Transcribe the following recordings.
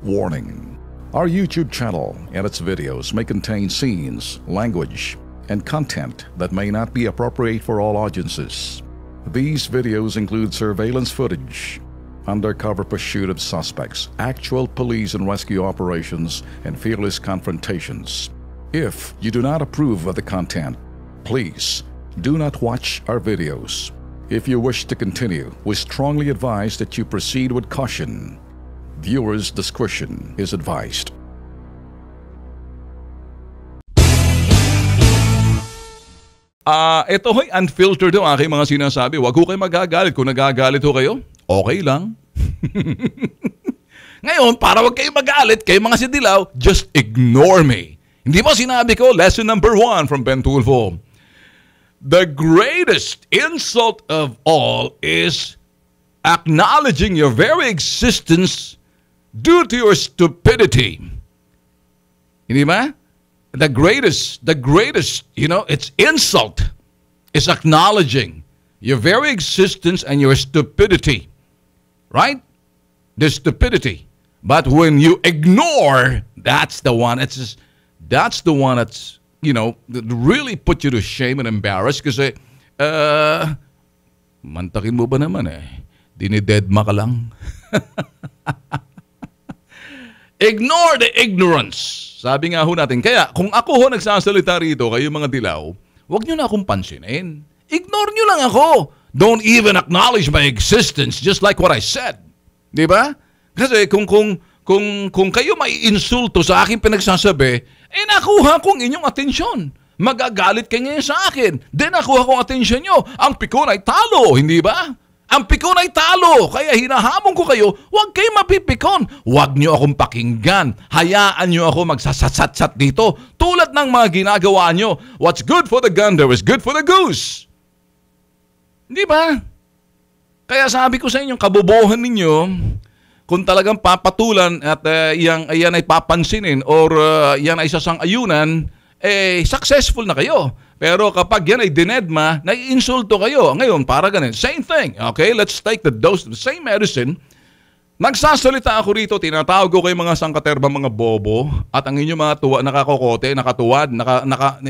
Warning: our YouTube channel and its videos may contain scenes, language, and content that may not be appropriate for all audiences. These videos include surveillance footage, undercover pursuit of suspects, actual police and rescue operations, and fearless confrontations. If you do not approve of the content, please do not watch our videos. If you wish to continue, we strongly advise that you proceed with caution. Viewers' discretion is advised. Ito ho'y unfiltered ang aking mga sinasabi. Huwag ho kayo magagalit. Kung nagagalit ho kayo, okay lang. Ngayon, para huwag kayo magalit, kayo mga sidilaw, just ignore me. Hindi ba sinabi ko, lesson number 1 from Ben Tulfo? The greatest insult of all is acknowledging your very existence due to your stupidity. Hindi ba? The greatest, it's insult is acknowledging your very existence and your stupidity. Right? The stupidity. But when you ignore, that's the one that's that really put you to shame and embarrass kasi mantakin mo ba naman dinidedma ka lang. Ignore the ignorance. Sabi nga ho natin. Kaya kung ako ho nagsasalita rito, kayo mga dilaw, huwag nyo na akong pansinin. Ignore nyo lang ako. Don't even acknowledge my existence just like what I said. Di ba? Kasi kung kayo may insulto sa aking pinagsasabi, nakuha kong inyong atensyon. Magagalit kayo ngayon sa akin. Then nakuha kong atensyon nyo. Ang pikon ay talo, hindi ba? Ang pikon ay talo, kaya hinahamon ko kayo, huwag kayo mapipikon. Huwag nyo akong pakinggan. Hayaan nyo ako magsasatsat dito. Tulad ng mga ginagawa nyo. What's good for the gander is good for the goose. Di ba? Kaya sabi ko sa inyong kabobohan ninyo, kung talagang papatulan at yan ay papansinin or yan ay sasang-ayunan, successful na kayo. Pero kapag yan ay dinedma, naiinsulto kayo. Ngayon, para ganun. Same thing. Okay? Let's take the dose of the same medicine. Nagsasalita ako rito, tinatawag ko kayo mga sangkaterba, mga bobo, at ang inyong mga nakakokote, nakatuwad,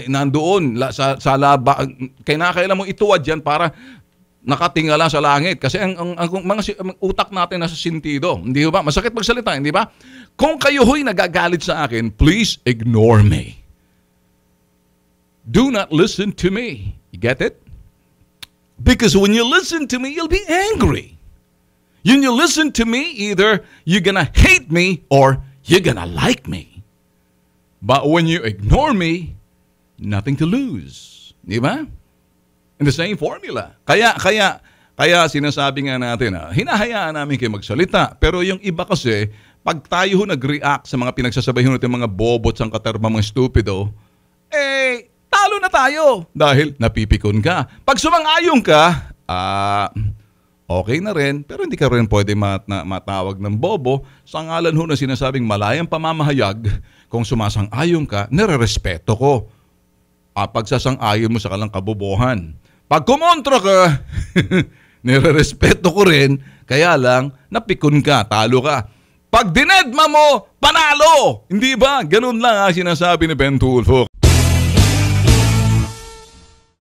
nandoon sa laba. Kailangan mo ituwad yan para nakatingala sa langit. Kasi ang utak natin nasa sintido. Hindi ba? Masakit magsalita, hindi ba? Kung kayo ho'y nagagalit sa akin, please ignore me. Do not listen to me. You get it? Because when you listen to me, you'll be angry. When you listen to me, either you're gonna hate me or you're gonna like me. But when you ignore me, nothing to lose. Di ba? In the same formula. Kaya sinasabi nga natin, hinahayaan namin kayo magsalita. Pero yung iba kasi, pag tayo nag-react sa mga pinagsasabi natin mga bobo at sangkaterba, mga stupido, talo na tayo dahil napipikon ka. Pag sumang-ayon ka, okay na rin, pero hindi ka rin pwede matawag ng bobo sa ngalan ho na sinasabing malayang pamamahayag. Kung sumasang-ayon ka, nire-respeto ko. Pag sasang-ayon mo sa kalang kabobohan. Pag kumontra ka, nire-respeto ko rin, kaya lang napikon ka, talo ka. Pag dinedma mo, panalo! Hindi ba? Ganun lang sinasabi ni Ben Tulfo.